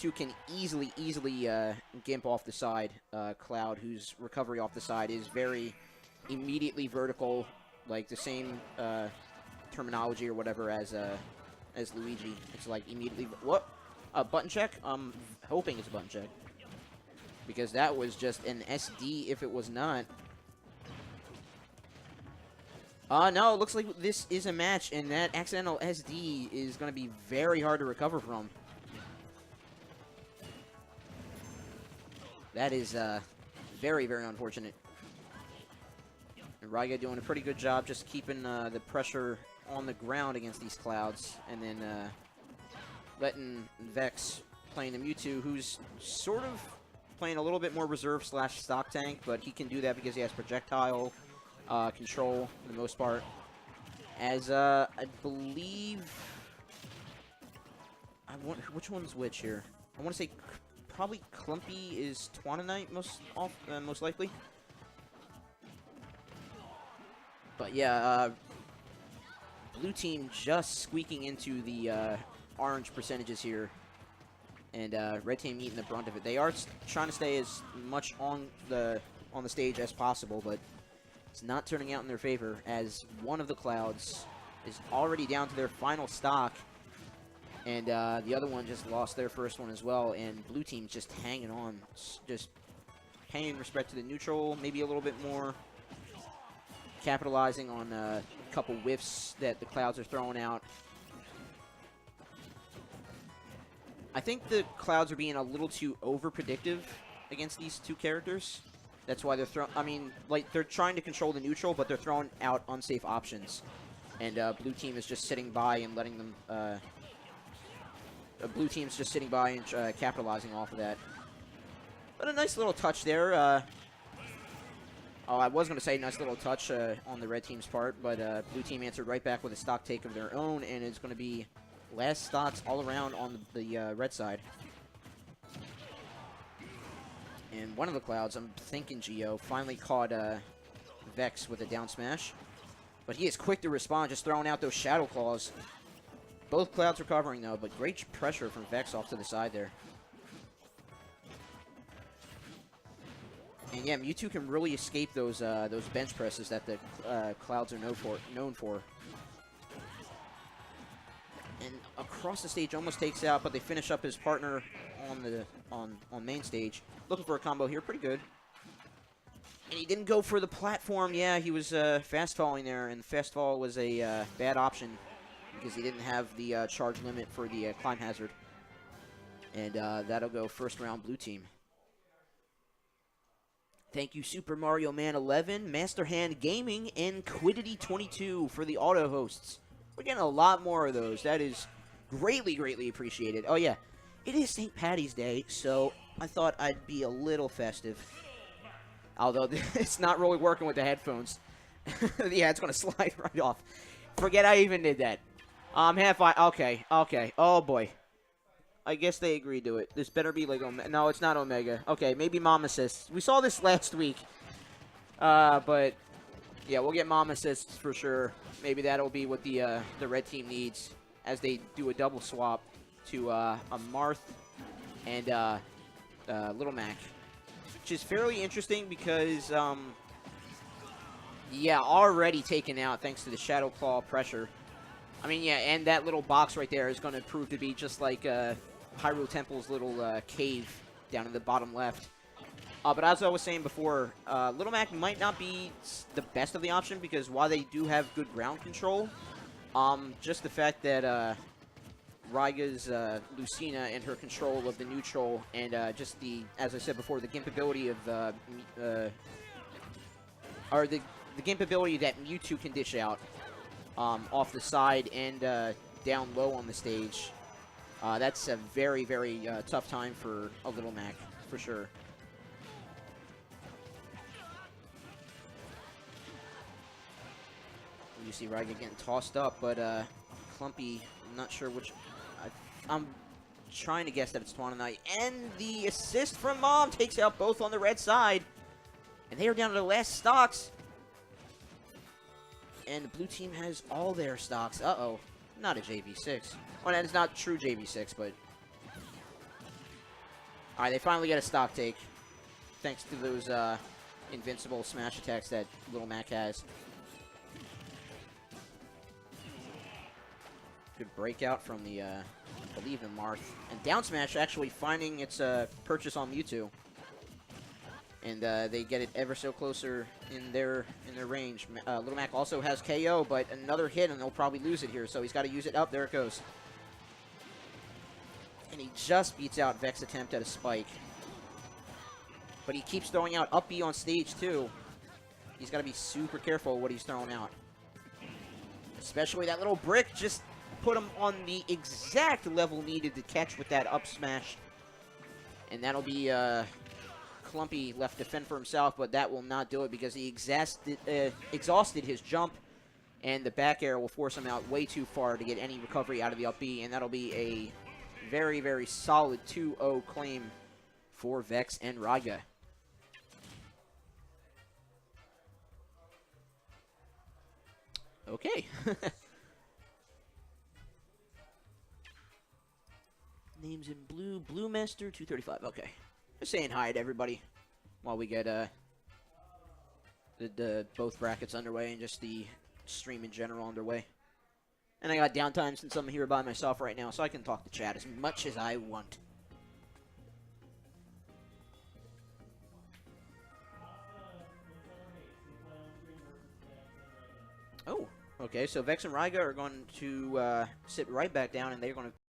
Mewtwo can easily gimp off the side. Cloud, whose recovery off the side is very immediately vertical, like the same terminology or whatever as Luigi. It's like immediately. What? A button check? I'm hoping it's a button check, because that was just an SD if it was not. No, it looks like this is a match, and that accidental SD is going to be very hard to recover from. That is very, very unfortunate. And Raiga doing a pretty good job just keeping the pressure on the ground against these Clouds, and then letting Vex playing the Mewtwo, who's sort of playing a little bit more reserve / stock tank, but he can do that because he has projectile control for the most part. As I believe, which one's which here? I want to say probably Clumpy is Twanonite most likely. But yeah, blue team just squeaking into the orange percentages here, and red team eating the brunt of it. They are trying to stay as much on the stage as possible, but it's not turning out in their favor, as one of the Clouds is already down to their final stock, and the other one just lost their first one as well, and blue team's just hanging on, just paying respect to the neutral, maybe a little bit more, capitalizing on a couple whiffs that the Clouds are throwing out. I think the Clouds are being a little too over-predictive against these two characters. That's why they're throwing. I mean, like, they're trying to control the neutral, but they're throwing out unsafe options. And blue team is just sitting by and letting them. Blue team's just sitting by and capitalizing off of that. But a nice little touch there. Oh, I was going to say nice little touch on the red team's part, but blue team answered right back with a stock take of their own, and it's going to be last stocks all around on the red side. And one of the Clouds, I'm thinking Geo, finally caught Vex with a down smash. But he is quick to respond, just throwing out those Shadow Claws. Both Clouds recovering, though, but great pressure from Vex off to the side there. And yeah, Mewtwo can really escape those bench presses that the Clouds are known for. And across the stage almost takes out, but they finish up his partner on main stage. Looking for a combo here, pretty good. And he didn't go for the platform. Yeah, he was fast falling there, and fast fall was a bad option because he didn't have the charge limit for the climb hazard. And that'll go first round blue team. Thank you, Super Mario Man 11, Master Hand Gaming, and Quiddity 22 for the auto hosts. We're getting a lot more of those. That is greatly, greatly appreciated. Oh, yeah. It is St. Patty's Day, so I thought I'd be a little festive. Although it's not really working with the headphones. Yeah, it's going to slide right off. Forget I even did that. Okay. Oh, boy. I guess they agreed to it. This better be like Omega. No, it's not Omega. Okay, maybe Mom Assists. We saw this last week. But, yeah, we'll get Mom Assists for sure. Maybe that'll be what the red team needs as they do a double swap to a Marth and Little Mac. Which is fairly interesting because, yeah, already taken out thanks to the Shadow Claw pressure. I mean, yeah, and that little box right there is going to prove to be just like Hyrule Temple's little cave down in the bottom left. But as I was saying before, Little Mac might not be the best of the option because while they do have good ground control, just the fact that Raiga's Lucina and her control of the neutral and just the, as I said before, the gimp ability of or the gimp ability that Mewtwo can dish out off the side and down low on the stage. That's a very, very tough time for a Little Mac, for sure. You see Raiga getting tossed up, but Clumpy, I'm not sure which. I'm trying to guess that it's Twanonite. And the assist from Mom takes out both on the red side. And they are down to the last stocks. And the blue team has all their stocks. Uh-oh. Not a JV6. Well, it's not true JV6, but All right, they finally get a stock take, thanks to those invincible smash attacks that Little Mac has. Good breakout from the, I believe, the Marth. And down smash actually finding its purchase on Mewtwo. And they get it ever so closer in their range. Little Mac also has KO, but another hit and they'll probably lose it here. So he's got to use it up. There it goes. And he just beats out Vex's attempt at a spike. But he keeps throwing out up B on stage, too. He's got to be super careful what he's throwing out. Especially that little brick just put him on the exact level needed to catch with that up smash. And that'll be Clumpy left to fend for himself, but that will not do it because he exhausted his jump. And the back air will force him out way too far to get any recovery out of the up B. And that'll be a very, very solid 2-0 claim for Vex and Raiga. Okay. Names in blue. Blue Master 235. Okay. Just saying hi to everybody while we get the both brackets underway and just the stream in general underway. And I got downtime since I'm here by myself right now, so I can talk to chat as much as I want. Oh, okay, so Vex and Raiga are going to sit right back down, and they're going to